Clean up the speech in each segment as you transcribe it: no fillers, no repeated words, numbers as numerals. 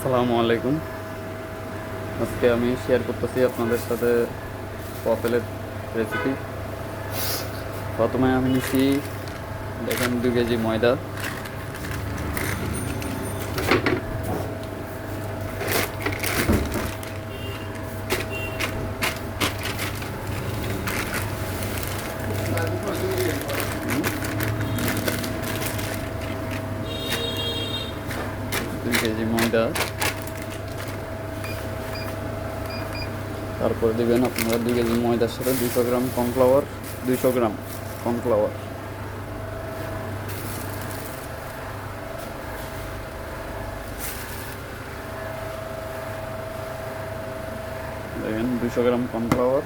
আসসালামু আলাইকুম। আজকে আমি শেয়ার করতেছি আপনাদের সাথে ওয়াফেলের রেসিপি। প্রথমে আমি নিচ্ছি, দেখেন, 2 কেজি ময়দা। 2 কেজি ময়দা, তারপরে দিবেন আপনারা 2 কেজি ময়দার সাথে 200 গ্রাম কর্নফ্লাওয়ার। 200 গ্রাম কর্নফ্লাওয়ার, দেখেন 200 গ্রাম কর্নফ্লাওয়ার।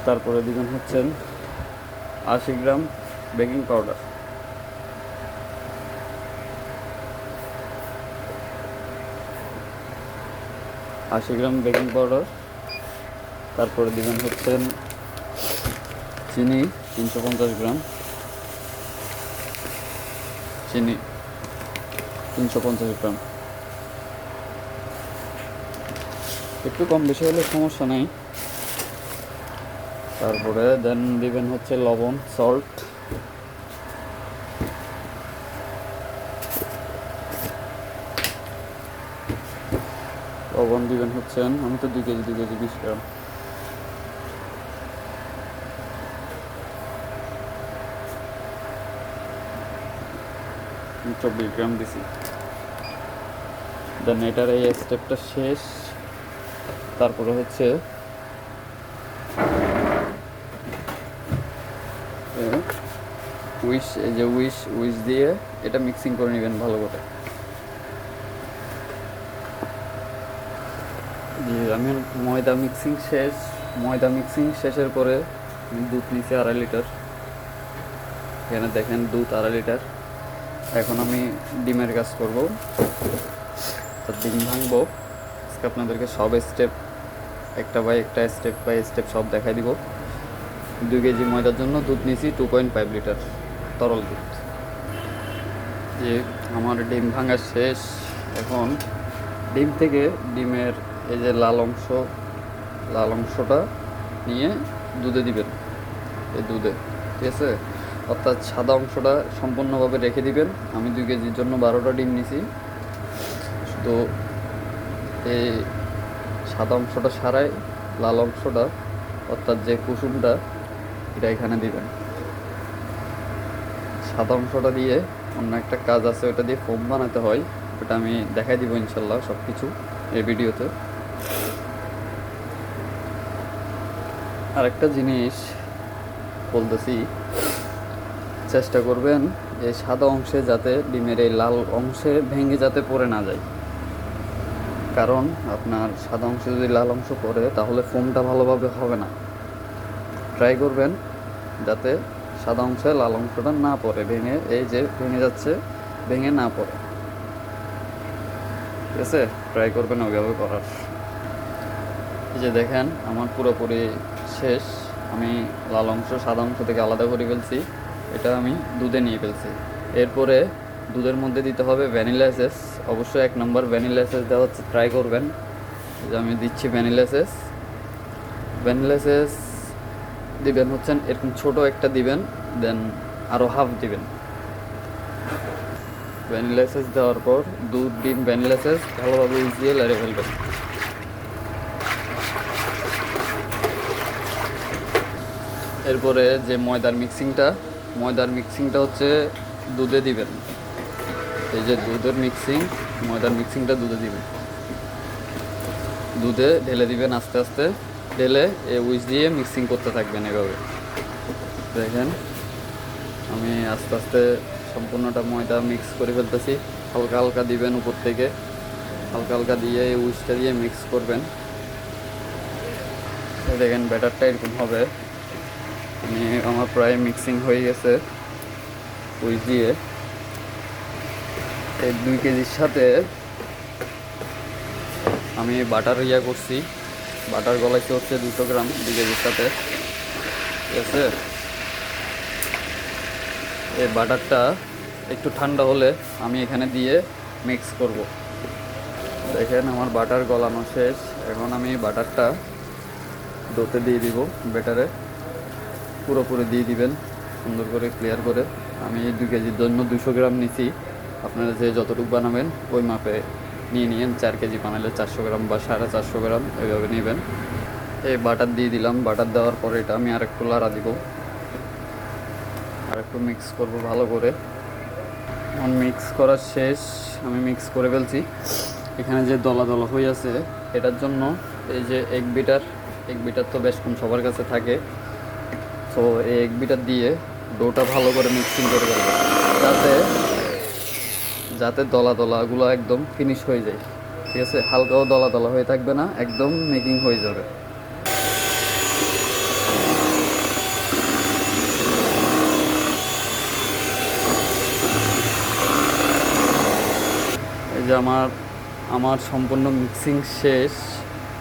তারপরে দিবেন হচ্ছেন 80 গ্রাম বেকিং পাউডার। 80 গ্রাম বেকিং পাউডার। তারপরে দিবেন হচ্ছেন চিনি 350 গ্রাম। চিনি 350 গ্রাম, একটু কম বেশি হলে সমস্যা নেই। তারপরে দেন দিবেন হচ্ছে লবণ, সল্ট। লবণ দিবেন হচ্ছেন, আমি তো 2 কেজি 20 গ্রাম। আমি 24 গ্রাম দিছি। দেন এটার এই স্টেপটা শেষ। তারপরে হচ্ছে উইশ দিয়ে এটা মিক্সিং করে নেবেন ভালো করে। যে আমি ময়দা মিক্সিং শেষের পরে আমি দুধ নিয়েছি 2.5 লিটার। এখানে দেখেন দুধ 2.5 লিটার। এখন আমি ডিমের কাজ করব, তো ডিম ভাঙবো। আজকে আপনাদেরকে সব স্টেপ একটা বাই স্টেপ সব দেখাই দিব। 2 কেজি ময়দার জন্য দুধ নিয়েছি 2.5 লিটার তরল দুধ। যে আমার ডিম ভাঙা শেষ। এখন ডিম থেকে ডিমের এই যে লাল অংশটা নিয়ে দুধে দিবেন। এই দুধে, ঠিক আছে, অর্থাৎ সাদা অংশটা সম্পূর্ণভাবে রেখে দিবেন। আমি 2 কেজির জন্য 12টা ডিম নিছি। তো এই সাদা অংশটা সারাই লাল অংশটা, অর্থাৎ যে কুসুমটা, এটা এখানে দিবেন। সাদা অংশটা দিয়ে অন্য একটা কাজ আছে, ওটা দিয়ে ফোম বানাতে হয়, ওটা আমি দেখাই দিব ইনশাল্লাহ সব কিছু এই ভিডিওতে। আরেকটা জিনিস বলতেছি, চেষ্টা করবেন এই সাদা অংশে যাতে ডিমের এই লাল অংশে ভেঙে যাতে পড়ে না যায়। কারণ আপনার সাদা অংশে যদি লাল অংশ পড়ে তাহলে ফোমটা ভালোভাবে হবে না। ট্রাই করবেন যাতে সাদা অংশে লাল অংশটা না পড়ে, এই যে ভেঙে যাচ্ছে, ভেঙে না পড়ে। ঠিক আছে, ট্রাই করবেন ওইভাবে করার। এই যে দেখেন আমার পুরোপুরি শেষ। আমি লাল অংশ সাদা অংশ থেকে আলাদা করে ফেলছি। এটা আমি দুধে নিয়ে ফেলছি। এরপরে দুধের মধ্যে দিতে হবে ভ্যানিলা এসেন্স। অবশ্যই 1 নম্বর ভ্যানিলা এসেন্স দেওয়া হচ্ছে, ট্রাই করবেন। যে আমি দিচ্ছি ভ্যানিলা এসেন্স দিবেন হচ্ছেন এরকম ছোট একটা দিবেন, দেন আরও হাফ দিবেন। ভ্যানিলা এসেন্স দেওয়ার পর দুধ, ডিম, ভ্যানিলা এসেন্স ভালোভাবে মিশিয়ে লাড়ে ফেলবেন। এরপরে যে ময়দার মিক্সিংটা হচ্ছে দুধে দিবেন। এই যে ময়দার মিক্সিংটা দুধে দিবেন। দুধে ঢেলে দিবেন, আস্তে আস্তে ঢেলে উইচ দিয়ে মিক্সিং করতে থাকবেন এভাবে। দেখেন আমি আস্তে আস্তে সম্পূর্ণটা ময়দা মিক্স করে ফেলতেছি। হালকা হালকা দিবেন উপর থেকে, হালকা হালকা দিয়ে এই উইচটা দিয়ে মিক্স করবেন। দেখেন ব্যাটারটা এরকম হবে। আমার প্রায় মিক্সিং হয়ে গেছে উইচ দিয়ে। এই 2 কেজির সাথে আমি বাটার করছি, বাটার গলাইতে হচ্ছে 200 গ্রাম 2 কেজির সাথে। ঠিক আছে, এই বাটারটা একটু ঠান্ডা হলে আমি এখানে দিয়ে মিক্স করব। দেখেন আমার বাটার গলানো শেষ। এখন আমি বাটারটা ডোতে দিয়ে দিব। ব্যাটারে পুরোপুরি দিয়ে দিবেন সুন্দর করে ক্লিয়ার করে। আমি 2 কেজির জন্য 200 গ্রাম নিছি। আপনারা যে যতটুকু বানাবেন ওই মাপে নিয়ে নিন। 4 কেজি বানালে 400 গ্রাম বা 450 গ্রাম এইভাবে নেবেন। এই বাটার দিয়ে দিলাম। বাটার দেওয়ার পরে এটা আমি আরেকটু লাড়া দিব, আরেকটু মিক্স করব ভালো করে। এখন মিক্স করা শেষ, আমি মিক্স করে ফেলছি। এখানে যে দলা দলা হয়ে আছে এটার জন্য এই যে এক বিটার তো বেশ কম সবার কাছে থাকে। তো এই এক বিটার দিয়ে ডোটা ভালো করে মিক্সিং করে ফেলবো, যাতে যাতে দলা দলাগুলো একদম ফিনিশ হয়ে যায়। ঠিক আছে, হালকাও দলা দলা হয়ে থাকবে না, একদম মেকিং হয়ে যাবে। এই যে আমার সম্পূর্ণ মিক্সিং শেষ।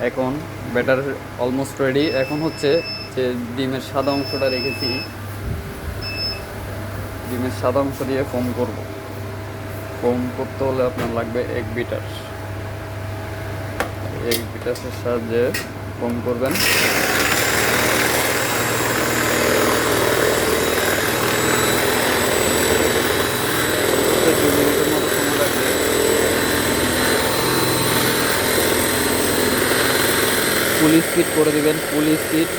এখন ব্যাটার অলমোস্ট রেডি। এখন হচ্ছে যে ডিমের সাদা অংশটা রেখেছি, ডিমের সাদা অংশ দিয়ে ফোম করব। ফোম করতে হলে আপনার লাগবে এক বিটার। এক বিটারের সাহায্যে ফোম করবেন। ফুল স্পিড করে দিবেন, ফুল স্পিড।